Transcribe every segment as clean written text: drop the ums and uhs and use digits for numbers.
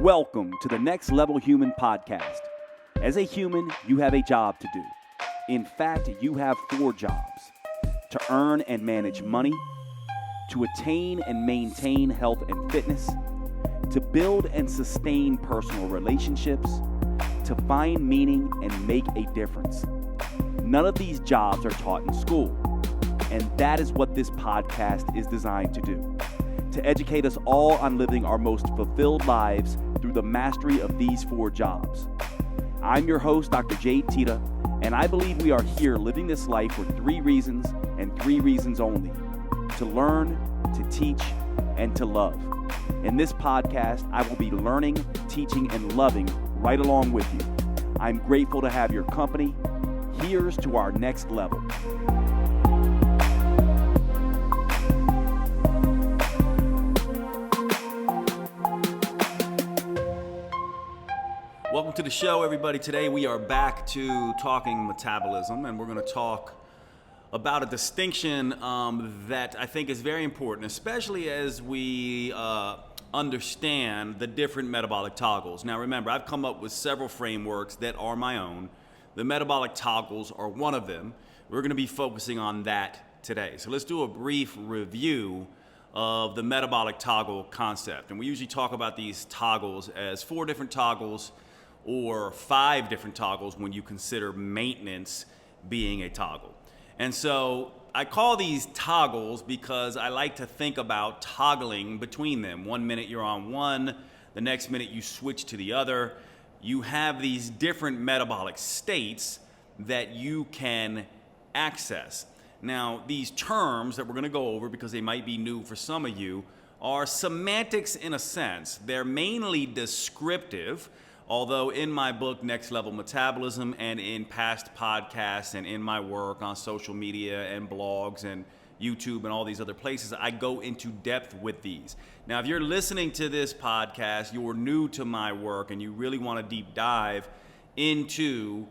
Welcome to the Next Level Human podcast. As a human, you have a job to do. In fact, you have 4 jobs: to earn and manage money, to attain and maintain health and fitness, to build and sustain personal relationships, to find meaning and make a difference. None of these jobs are taught in school, and that is what this podcast is designed to do: to educate us all on living our most fulfilled lives through the mastery of these 4 jobs. I'm your host, Dr. Jade, Teta, and I believe we are here living this life for 3 reasons and 3 reasons only: to learn, to teach, and to love. In this podcast, I will be learning, teaching, and loving right along with you. I'm grateful to have your company. Here's to our next level. Welcome to the show, everybody. Today we are back to talking metabolism, and we're going to talk about a distinction that I think is very important, especially as we understand the different metabolic toggles. Now remember, I've come up with several frameworks that are my own. The metabolic toggles are one of them. We're going to be focusing on that today. So let's do a brief review of the metabolic toggle concept. And we usually talk about these toggles as 4 different toggles or 5 different toggles when you consider maintenance being a toggle. And so I call these toggles because I like to think about toggling between them. 1 minute you're on one, the next minute you switch to the other. You have these different metabolic states that you can access. Now, these terms that we're going to go over, because they might be new for some of you, are semantics in a sense. They're mainly descriptive, although in my book, Next Level Metabolism, and in past podcasts and in my work on social media and blogs and YouTube and all these other places, I go into depth with these. Now, if you're listening to this podcast, you're new to my work and you really want to deep dive into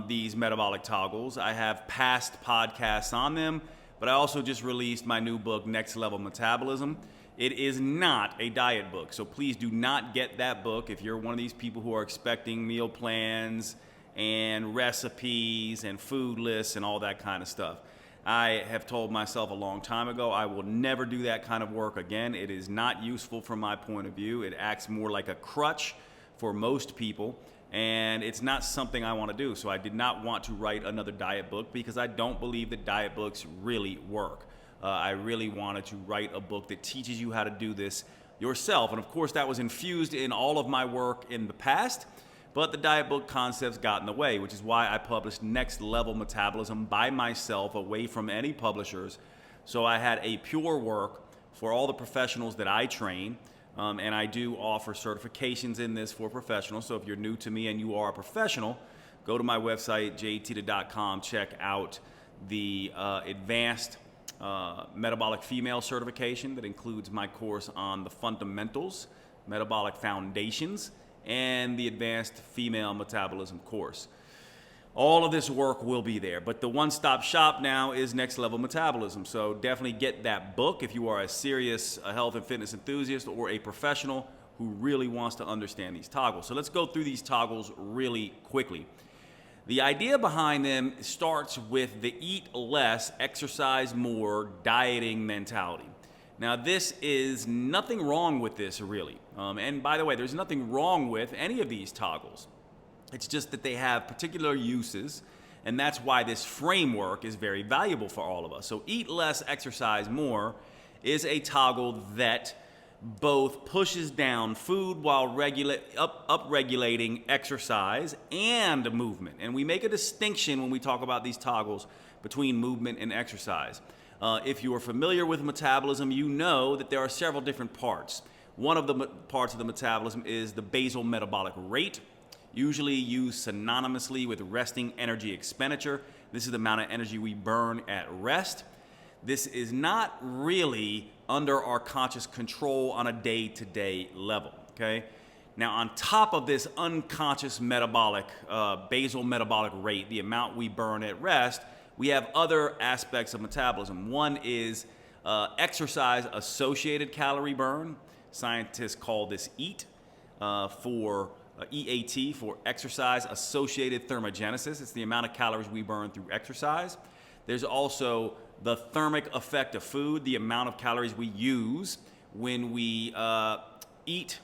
these metabolic toggles, I have past podcasts on them, but I also just released my new book, Next Level Metabolism. It is not a diet book, so please do not get that book if you're one of these people who are expecting meal plans and recipes and food lists and all that kind of stuff. I have told myself a long time ago I will never do that kind of work again. It is not useful from my point of view. It acts more like a crutch for most people, and it's not something I want to do. So I did not want to write another diet book because I don't believe that diet books really work. I really wanted to write a book that teaches you how to do this yourself. And of course, that was infused in all of my work in the past, but the diet book concepts got in the way, which is why I published Next Level Metabolism by myself, away from any publishers. So I had a pure work for all the professionals that I train, and I do offer certifications in this for professionals. So if you're new to me and you are a professional, go to my website, jadeteta.com, check out the advanced metabolic female certification that includes my course on the fundamentals, metabolic foundations, and the advanced female metabolism course. All of this work will be there, but the one-stop shop now is Next Level Metabolism. So definitely get that book if you are a serious health and fitness enthusiast or a professional who really wants to understand these toggles. So let's go through these toggles really quickly. The idea behind them starts with the eat less, exercise more, dieting mentality. Now, this is nothing wrong with this, really. And by the way, there's nothing wrong with any of these toggles. It's just that they have particular uses, and that's why this framework is very valuable for all of us. So eat less, exercise more is a toggle that both pushes down food while upregulating exercise and movement. And we make a distinction when we talk about these toggles between movement and exercise. If you are familiar with metabolism, you know that there are several different parts. One of the parts of the metabolism is the basal metabolic rate, usually used synonymously with resting energy expenditure. This is the amount of energy we burn at rest. This is not really under our conscious control on a day-to-day level, okay? Now, on top of this unconscious metabolic, basal metabolic rate, the amount we burn at rest, we have other aspects of metabolism. One is exercise-associated calorie burn. Scientists call this EAT. for EAT, for exercise associated thermogenesis. It's the amount of calories we burn through exercise. There's also the thermic effect of food, the amount of calories we use when we eat,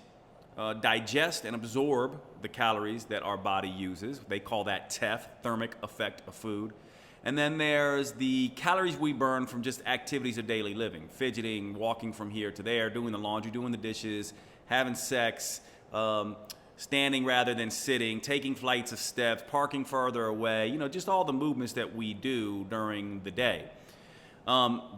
digest, and absorb the calories that our body uses. They call that TEF, thermic effect of food. And then there's the calories we burn from just activities of daily living, fidgeting, walking from here to there, doing the laundry, doing the dishes, having sex, standing rather than sitting, taking flights of steps, parking further away, just all the movements that we do during the day.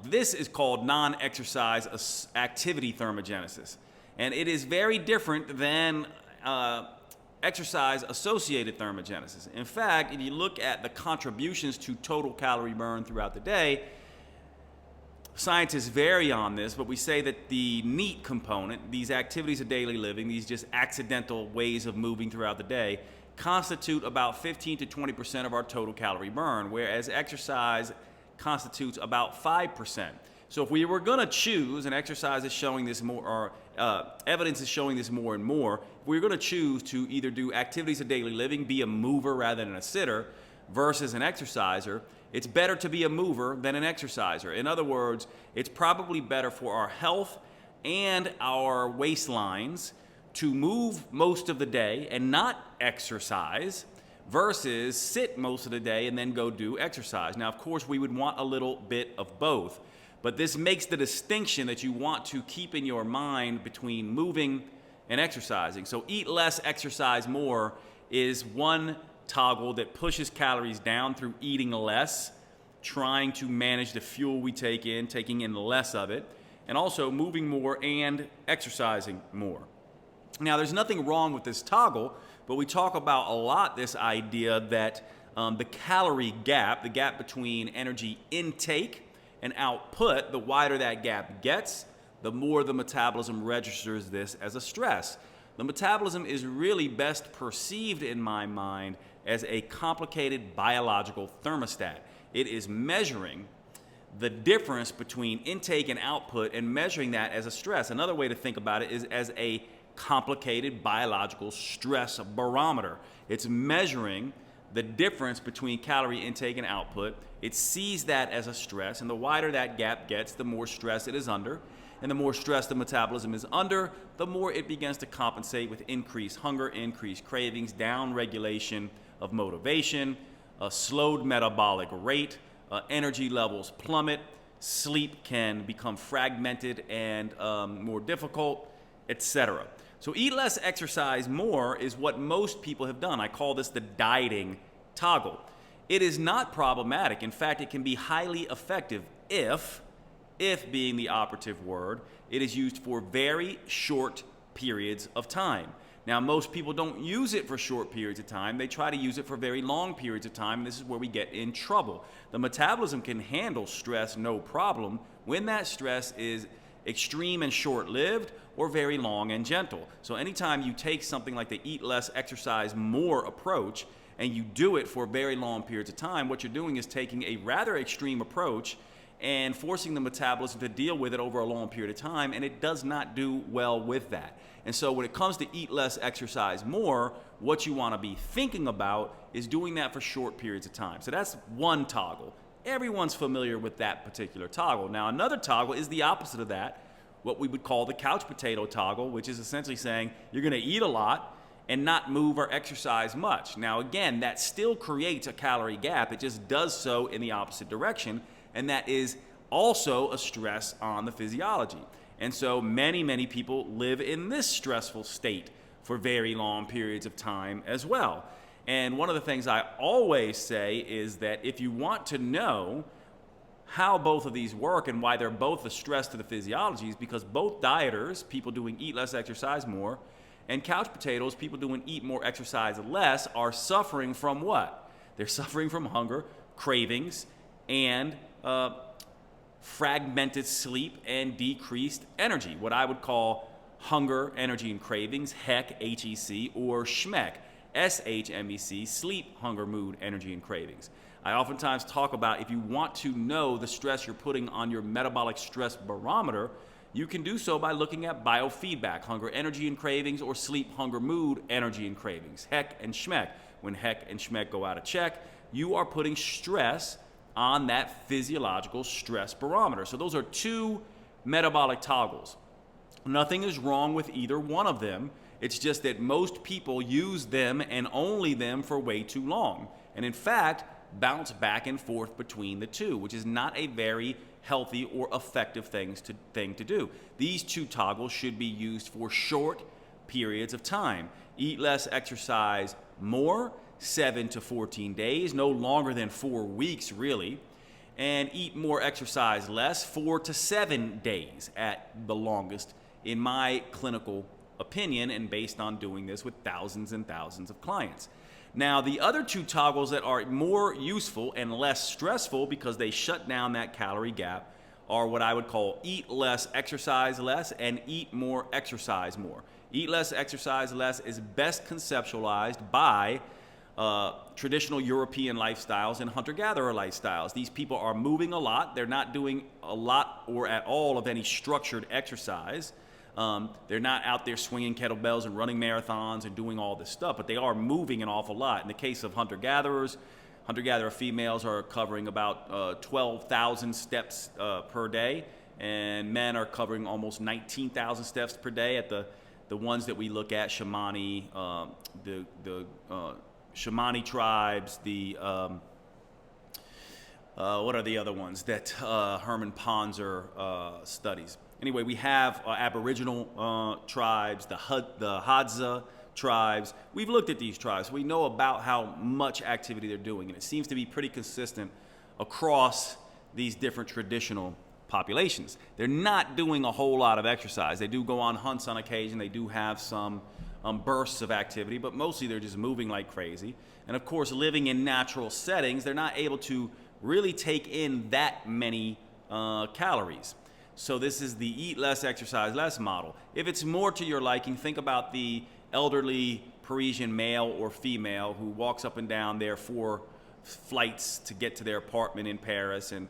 This is called non-exercise activity thermogenesis. And it is very different than exercise-associated thermogenesis. In fact, if you look at the contributions to total calorie burn throughout the day, scientists vary on this, but we say that the NEAT component, these activities of daily living, these just accidental ways of moving throughout the day, constitute about 15 to 20% of our total calorie burn, whereas exercise constitutes about 5%. So if we were going to choose, and exercise is showing this more, or evidence is showing this more and more, if we were going to choose to either do activities of daily living, be a mover rather than a sitter, versus an exerciser, it's better to be a mover than an exerciser. In other words, it's probably better for our health and our waistlines to move most of the day and not exercise versus sit most of the day and then go do exercise. Now, of course, we would want a little bit of both. But this makes the distinction that you want to keep in your mind between moving and exercising. So eat less, exercise more is one toggle that pushes calories down through eating less, trying to manage the fuel we take in, taking in less of it, and also moving more and exercising more. Now, there's nothing wrong with this toggle, but we talk about a lot this idea that the calorie gap, the gap between energy intake and output, the wider that gap gets, the more the metabolism registers this as a stress. The metabolism is really best perceived in my mind as a complicated biological thermostat. It is measuring the difference between intake and output and measuring that as a stress. Another way to think about it is as a complicated biological stress barometer. It's measuring the difference between calorie intake and output. It sees that as a stress, and the wider that gap gets, the more stress it is under. And the more stress the metabolism is under, the more it begins to compensate with increased hunger, increased cravings, down regulation of motivation, a slowed metabolic rate, energy levels plummet, sleep can become fragmented and more difficult, etc. So eat less, exercise more is what most people have done. I call this the dieting toggle. It is not problematic. In fact, it can be highly effective if being the operative word, it is used for very short periods of time. Now, most people don't use it for short periods of time. They try to use it for very long periods of time, and this is where we get in trouble. The metabolism can handle stress no problem when that stress is extreme and short-lived or very long and gentle. So anytime you take something like the eat less, exercise more approach, and you do it for very long periods of time, what you're doing is taking a rather extreme approach and forcing the metabolism to deal with it over a long period of time, and it does not do well with that. And so when it comes to eat less, exercise more, what you want to be thinking about is doing that for short periods of time. So that's one toggle. Everyone's familiar with that particular toggle. Now, another toggle is the opposite of that, what we would call the couch potato toggle, which is essentially saying you're going to eat a lot and not move or exercise much. Now, again, that still creates a calorie gap. It just does so in the opposite direction, and that is also a stress on the physiology. And so many people live in this stressful state for very long periods of time as well. And one of the things I always say is that if you want to know how both of these work and why they're both a stress to the physiology, is because both dieters, people doing eat less, exercise more, and couch potatoes, people doing eat more, exercise less, are suffering from what? They're suffering from hunger, cravings, and fragmented sleep and decreased energy, what I would call hunger, energy, and cravings, HEC, HEC, or SHMEC, SHMEC, sleep, hunger, mood, energy, and cravings. I oftentimes talk about if you want to know the stress you're putting on your metabolic stress barometer, you can do so by looking at biofeedback, hunger, energy, and cravings, or sleep, hunger, mood, energy, and cravings, heck and schmeck. When heck and schmeck go out of check, you are putting stress on that physiological stress barometer. So those are two metabolic toggles. Nothing is wrong with either one of them. It's just that most people use them and only them for way too long. And in fact, bounce back and forth between the two, which is not a very healthy or effective thing to do. These two toggles should be used for short periods of time. Eat less, exercise more, 7 to 14 days, no longer than 4 weeks really. And eat more, exercise less, 4 to 7 days at the longest, in my clinical opinion, and based on doing this with thousands and thousands of clients. Now, the other two toggles that are more useful and less stressful because they shut down that calorie gap are what I would call eat less, exercise less, and eat more, exercise more. Eat less, exercise less is best conceptualized by traditional European lifestyles and hunter-gatherer lifestyles. These people are moving a lot. They're not doing a lot or at all of any structured exercise. They're not out there swinging kettlebells and running marathons and doing all this stuff, but they are moving an awful lot. In the case of hunter-gatherers, hunter-gatherer females are covering about 12,000 steps per day, and men are covering almost 19,000 steps per day at the ones that we look at, Shamani, the Shamani tribes, what are the other ones that Herman Ponzer studies? Anyway, we have Aboriginal tribes, the Hadza tribes. We've looked at these tribes. We know about how much activity they're doing, and it seems to be pretty consistent across these different traditional populations. They're not doing a whole lot of exercise. They do go on hunts on occasion. They do have some bursts of activity, but mostly they're just moving like crazy. And of course, living in natural settings, they're not able to really take in that many calories. So this is the eat less, exercise less model. If it's more to your liking, think about the elderly Parisian male or female who walks up and down their 4 flights to get to their apartment in Paris and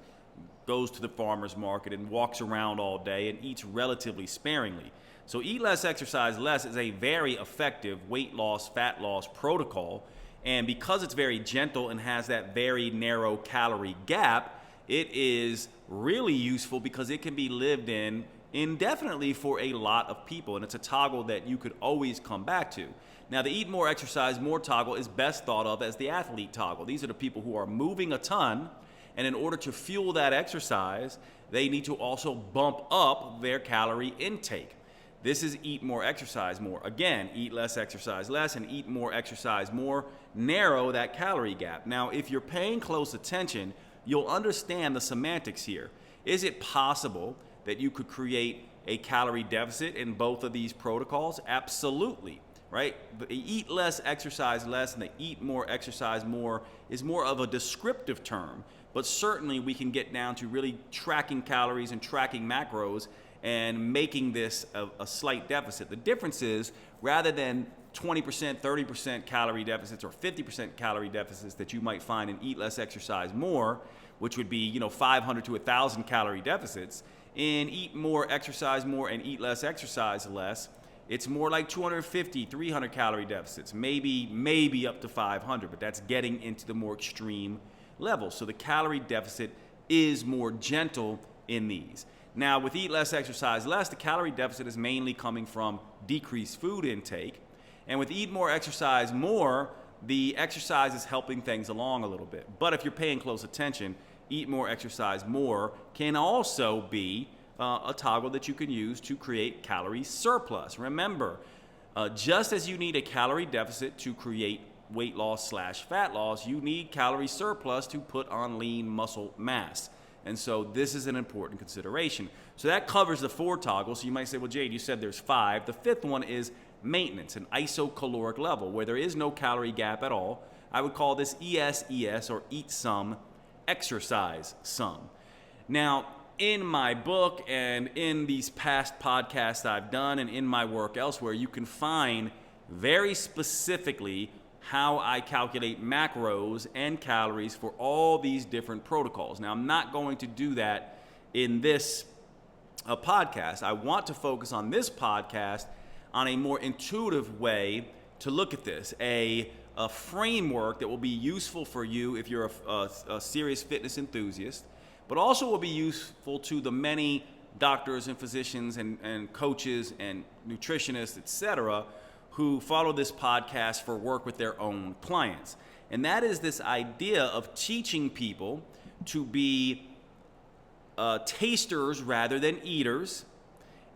goes to the farmer's market and walks around all day and eats relatively sparingly. So eat less, exercise less is a very effective weight loss, fat loss protocol. And because it's very gentle and has that very narrow calorie gap, it is really useful because it can be lived in indefinitely for a lot of people. And it's a toggle that you could always come back to. Now, the eat more, exercise more toggle is best thought of as the athlete toggle. These are the people who are moving a ton, and in order to fuel that exercise, they need to also bump up their calorie intake. This is eat more, exercise more. Again, eat less, exercise less, and eat more, exercise more. Narrow that calorie gap. Now, if you're paying close attention, you'll understand the semantics here. Is it possible that you could create a calorie deficit in both of these protocols? Absolutely, right? The eat less, exercise less, and the eat more, exercise more is more of a descriptive term, but certainly we can get down to really tracking calories and tracking macros and making this a slight deficit. The difference is, rather than 20%, 30% calorie deficits or 50% calorie deficits that you might find in eat less, exercise more, which would be 500 to 1,000 calorie deficits, in eat more, exercise more, and eat less, exercise less, it's more like 250, 300 calorie deficits, maybe up to 500, but that's getting into the more extreme levels. So the calorie deficit is more gentle in these. Now, with eat less, exercise less, the calorie deficit is mainly coming from decreased food intake. And with eat more, exercise more, the exercise is helping things along a little bit. But if you're paying close attention, eat more, exercise more can also be a toggle that you can use to create calorie surplus. Remember, just as you need a calorie deficit to create weight loss / fat loss, you need calorie surplus to put on lean muscle mass. And so this is an important consideration. So that covers the 4 toggles. So you might say, well, Jade, you said there's 5. The 5th one is maintenance, an isocaloric level, where there is no calorie gap at all. I would call this ES, or eat some, exercise some. Now, in my book and in these past podcasts I've done and in my work elsewhere, you can find very specifically how I calculate macros and calories for all these different protocols. Now, I'm not going to do that in this podcast. I want to focus on this podcast on a more intuitive way to look at this, a framework that will be useful for you if you're a serious fitness enthusiast, but also will be useful to the many doctors and physicians and coaches and nutritionists, etc., who follow this podcast for work with their own clients. And that is this idea of teaching people to be tasters rather than eaters,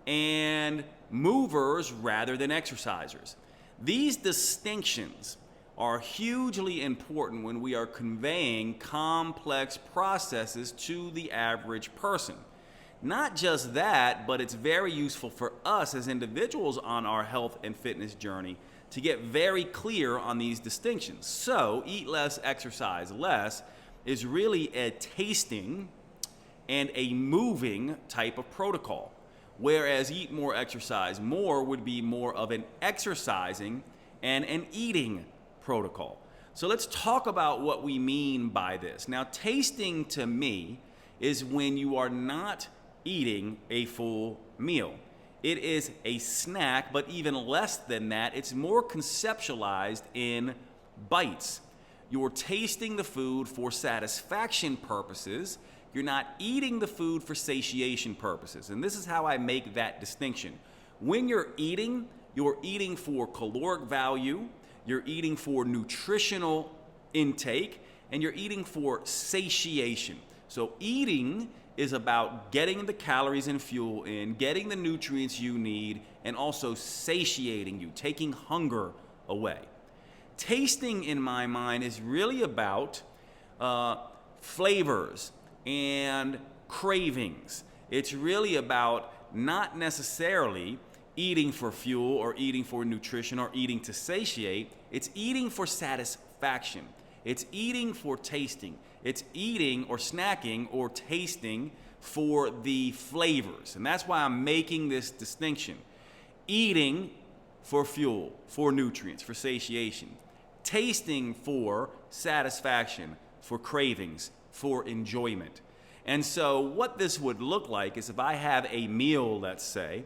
and movers rather than exercisers. These distinctions are hugely important when we are conveying complex processes to the average person. Not just that, but it's very useful for us as individuals on our health and fitness journey to get very clear on these distinctions. So, eat less, exercise less is really a tasting and a moving type of protocol, whereas eat more, exercise more would be more of an exercising and an eating protocol. So let's talk about what we mean by this. Now, tasting to me is when you are not eating a full meal. It is a snack, but even less than that, it's more conceptualized in bites. You're tasting the food for satisfaction purposes. You're not eating the food for satiation purposes. And this is how I make that distinction. When you're eating for caloric value, you're eating for nutritional intake, and you're eating for satiation. So eating is about getting the calories and fuel in, getting the nutrients you need, and also satiating you, taking hunger away. Tasting, in my mind, is really about flavors and cravings. It's really about not necessarily eating for fuel or eating for nutrition or eating to satiate. It's eating for satisfaction. It's eating for tasting. It's eating or snacking or tasting for the flavors. And that's why I'm making this distinction. Eating for fuel, for nutrients, for satiation. Tasting for satisfaction, for cravings, for enjoyment. And so what this would look like is if I have a meal, let's say,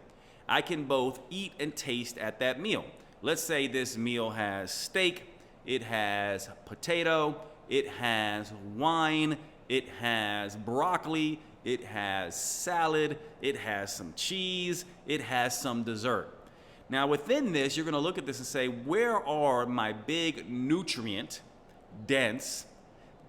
I can both eat and taste at that meal. Let's say this meal has steak, it has potato, it has wine, it has broccoli, it has salad, it has some cheese, it has some dessert. Now within this, you're going to look at this and say, where are my big nutrient dense,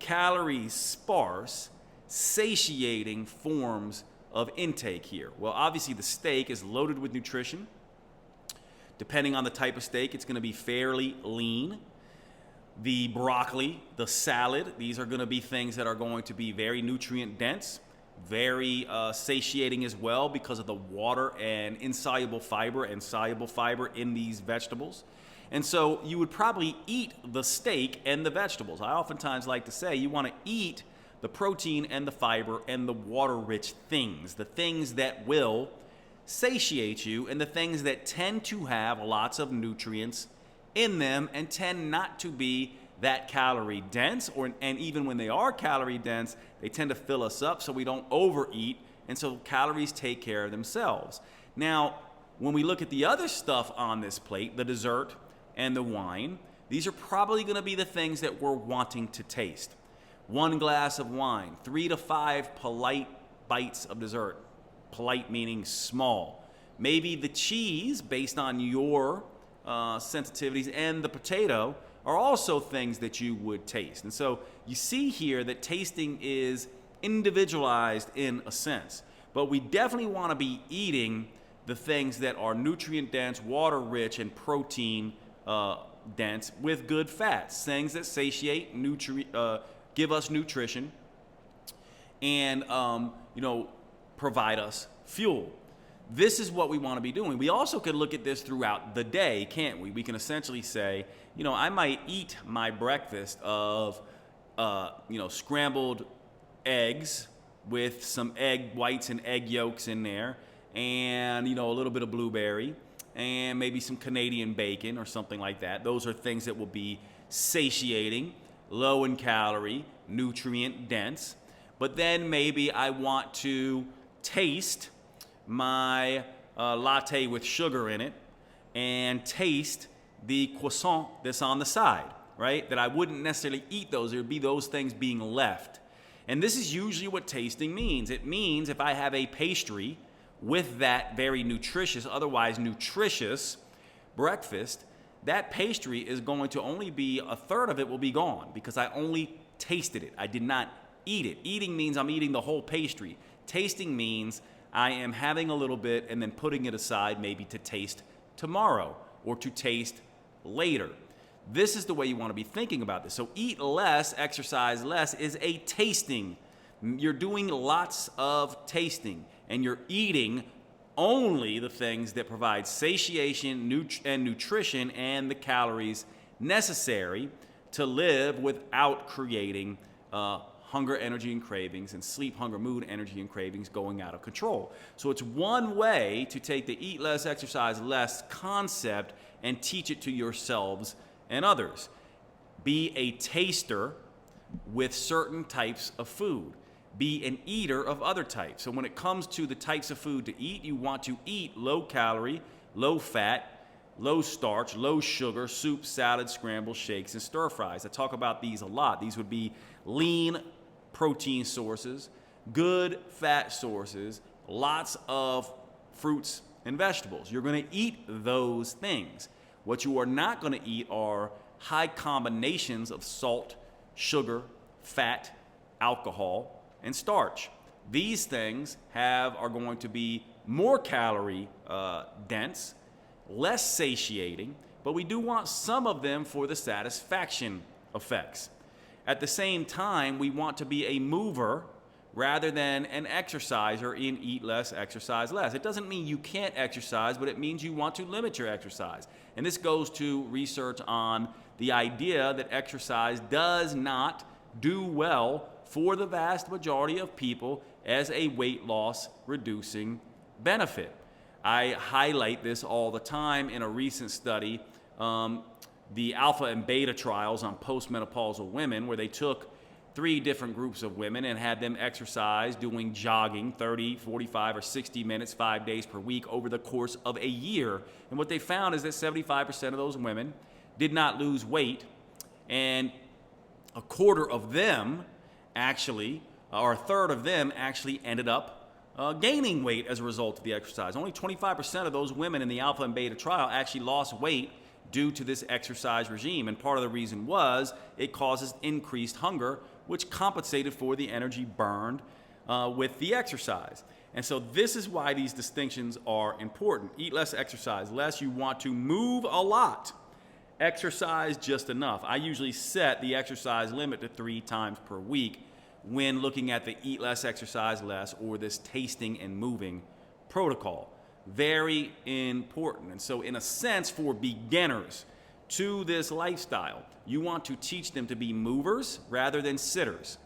calorie sparse, satiating forms of intake here? Well, obviously the steak is loaded with nutrition. Depending on the type of steak, it's going to be fairly lean. The broccoli, the salad, these are going to be things that are going to be very nutrient dense, very satiating as well because of the water and insoluble fiber and soluble fiber in these vegetables. And so you would probably eat the steak and the vegetables. I oftentimes like to say you want to eat the protein and the fiber and the water-rich things, the things that will satiate you and the things that tend to have lots of nutrients in them and tend not to be that calorie dense, and even when they are calorie dense, they tend to fill us up so we don't overeat, and so calories take care of themselves. Now, when we look at the other stuff on this plate, the dessert and the wine, these are probably going to be the things that we're wanting to taste. 1 glass of wine, 3 to 5 polite bites of dessert. Polite meaning small. Maybe the cheese, based on your sensitivities, and the potato are also things that you would taste. And so you see here that tasting is individualized in a sense, but we definitely want to be eating the things that are nutrient dense, water rich, and protein dense with good fats, things that satiate, give us nutrition, and provide us fuel. This is what we want to be doing. We also could look at this throughout the day, can't we? We can essentially say, I might eat my breakfast of, scrambled eggs with some egg whites and egg yolks in there, and, a little bit of blueberry, and maybe some Canadian bacon or something like that. Those are things that will be satiating, low in calorie, nutrient dense. But then maybe I want to taste my latte with sugar in it and taste the croissant that's on the side, right? That I wouldn't necessarily eat those. There would be those things being left. And this is usually what tasting means. It means if I have a pastry with that very nutritious, otherwise nutritious breakfast, that pastry is going to only be a third of it will be gone because I only tasted it. I did not eat it. Eating means I'm eating the whole pastry. Tasting means I am having a little bit and then putting it aside maybe to taste tomorrow or to taste later. This is the way you want to be thinking about this. So eat less, exercise less is a tasting. You're doing lots of tasting and you're eating only the things that provide satiation and nutrition and the calories necessary to live without creating hunger, energy, and cravings, and sleep, hunger, mood, energy, and cravings going out of control. So it's one way to take the eat less, exercise less concept and teach it to yourselves and others. Be a taster with certain types of food. Be an eater of other types. So when it comes to the types of food to eat, you want to eat low calorie, low fat, low starch, low sugar, soup, salads, scrambles, shakes, and stir fries. I talk about these a lot. These would be lean protein sources, good fat sources, lots of fruits and vegetables. You're going to eat those things. What you are not going to eat are high combinations of salt, sugar, fat, alcohol, and starch. These things are going to be more calorie dense, less satiating, but we do want some of them for the satisfaction effects. At the same time, we want to be a mover rather than an exerciser in eat less, exercise less. It doesn't mean you can't exercise, but it means you want to limit your exercise. And this goes to research on the idea that exercise does not do well for the vast majority of people as a weight loss reducing benefit. I highlight this all the time in a recent study, the alpha and beta trials on postmenopausal women, where they took 3 different groups of women and had them exercise doing jogging 30, 45, or 60 minutes, 5 days per week over the course of a year. And what they found is that 75% of those women did not lose weight, and a quarter of them actually, or a third of them actually ended up gaining weight as a result of the exercise. Only 25% of those women in the alpha and beta trial actually lost weight due to this exercise regime. And part of the reason was it causes increased hunger, which compensated for the energy burned with the exercise. And so this is why these distinctions are important. Eat less, exercise less. You want to move a lot. Exercise just enough. I usually set the exercise limit to 3 times per week when looking at the eat less, exercise less, or this tasting and moving protocol. Very important. And so in a sense, for beginners to this lifestyle, you want to teach them to be movers rather than sitters.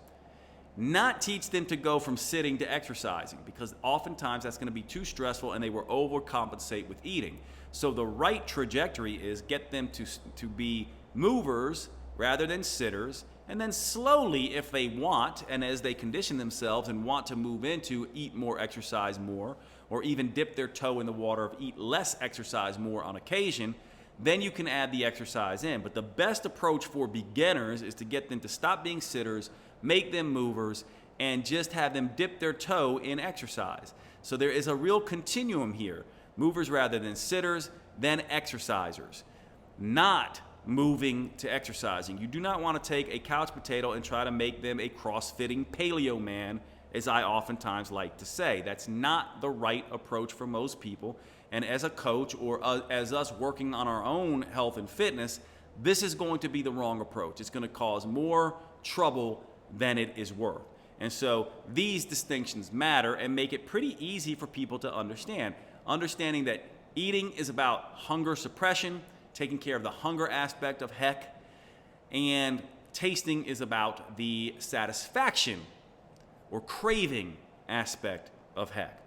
Not teach them to go from sitting to exercising, because oftentimes that's going to be too stressful and they will overcompensate with eating. So the right trajectory is get them to be movers rather than sitters, and then slowly, if they want, and as they condition themselves and want to move into eat more, exercise more, or even dip their toe in the water of eat less, exercise more on occasion, then you can add the exercise in. But the best approach for beginners is to get them to stop being sitters, make them movers, and just have them dip their toe in exercise. So there is a real continuum here. Movers rather than sitters, then exercisers. Not moving to exercising. You do not want to take a couch potato and try to make them a cross-fitting paleo man, as I oftentimes like to say. That's not the right approach for most people. And as a coach, or as us working on our own health and fitness, this is going to be the wrong approach. It's going to cause more trouble than it is worth. And so these distinctions matter and make it pretty easy for people to understand. Understanding that eating is about hunger suppression, taking care of the hunger aspect of heck, and tasting is about the satisfaction or craving aspect of heck.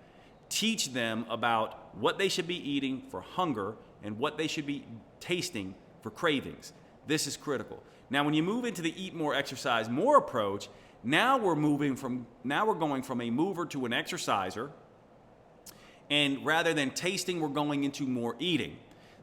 Teach them about what they should be eating for hunger and what they should be tasting for cravings. This is critical. Now, when you move into the eat more, exercise more approach, now we're going from a mover to an exerciser, And rather than tasting, we're going into more eating.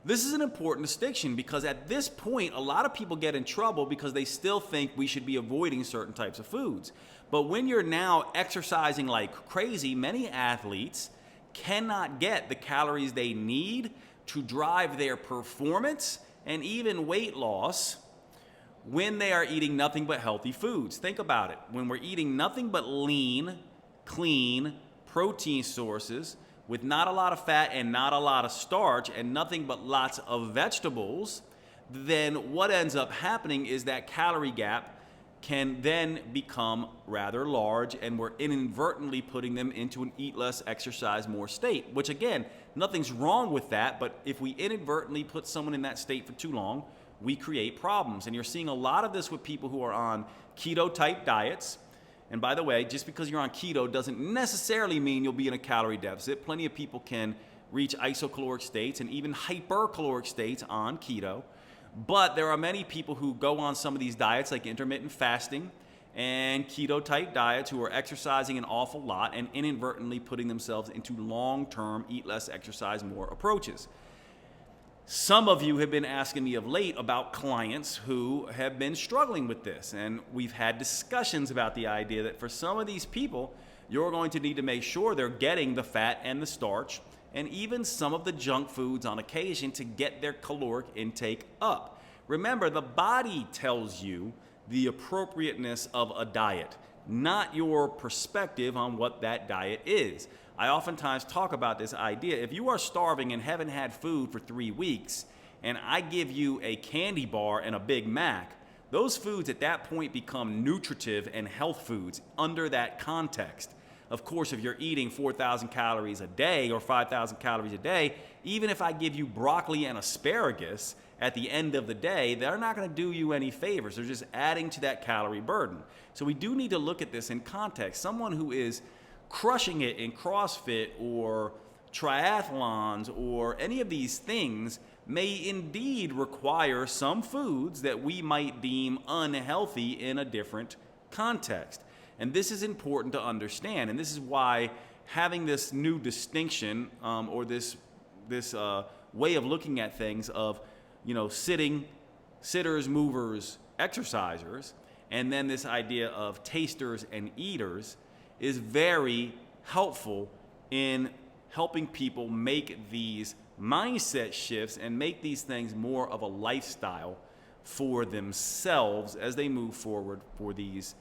This is an important distinction because at this point, a lot of people get in trouble because they still think we should be avoiding certain types of foods. But when you're now exercising like crazy, many athletes cannot get the calories they need to drive their performance and even weight loss when they are eating nothing but healthy foods. Think about it. When we're eating nothing but lean, clean protein sources with not a lot of fat and not a lot of starch and nothing but lots of vegetables, then what ends up happening is that calorie gap can then become rather large, and we're inadvertently putting them into an eat less, exercise more state, which again, nothing's wrong with that, but if we inadvertently put someone in that state for too long, we create problems. And you're seeing a lot of this with people who are on keto type diets. And by the way, just because you're on keto doesn't necessarily mean you'll be in a calorie deficit. Plenty of people can reach isocaloric states and even hypercaloric states on keto. But there are many people who go on some of these diets like intermittent fasting and keto type diets who are exercising an awful lot and inadvertently putting themselves into long-term eat less, exercise more approaches. Some of you have been asking me of late about clients who have been struggling with this, and we've had discussions about the idea that for some of these people, you're going to need to make sure they're getting the fat and the starch and even some of the junk foods on occasion to get their caloric intake up. Remember, the body tells you the appropriateness of a diet, not your perspective on what that diet is. I oftentimes talk about this idea. If you are starving and haven't had food for 3 weeks, and I give you a candy bar and a Big Mac, those foods at that point become nutritive and health foods under that context. Of course, if you're eating 4,000 calories a day or 5,000 calories a day, even if I give you broccoli and asparagus at the end of the day, they're not going to do you any favors. They're just adding to that calorie burden. So we do need to look at this in context. Someone who is crushing it in CrossFit or triathlons or any of these things may indeed require some foods that we might deem unhealthy in a different context. And this is important to understand, and this is why having this new distinction or this way of looking at things of, sitters, movers, exercisers, and then this idea of tasters and eaters is very helpful in helping people make these mindset shifts and make these things more of a lifestyle for themselves as they move forward for these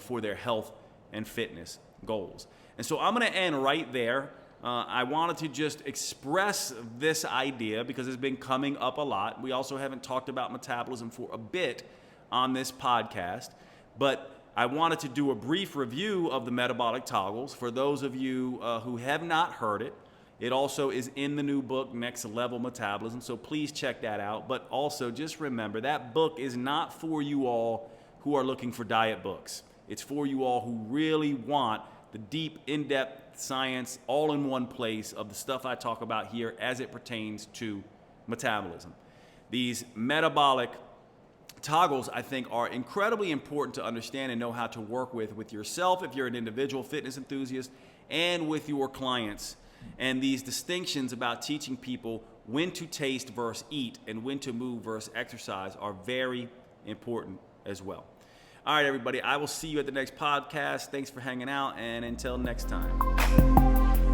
for their health and fitness goals. And so I'm going to end right there. I wanted to just express this idea because it's been coming up a lot. We also haven't talked about metabolism for a bit on this podcast, but I wanted to do a brief review of the metabolic toggles for those of you who have not heard it. It also is in the new book, Next Level Metabolism, so please check that out. But also just remember, that book is not for you all who are looking for diet books. It's for you all who really want the deep, in-depth science all in one place of the stuff I talk about here as it pertains to metabolism. These metabolic toggles, I think, are incredibly important to understand and know how to work with yourself if you're an individual fitness enthusiast and with your clients. And these distinctions about teaching people when to taste versus eat and when to move versus exercise are very important as well. All right, everybody, I will see you at the next podcast. Thanks for hanging out, and until next time.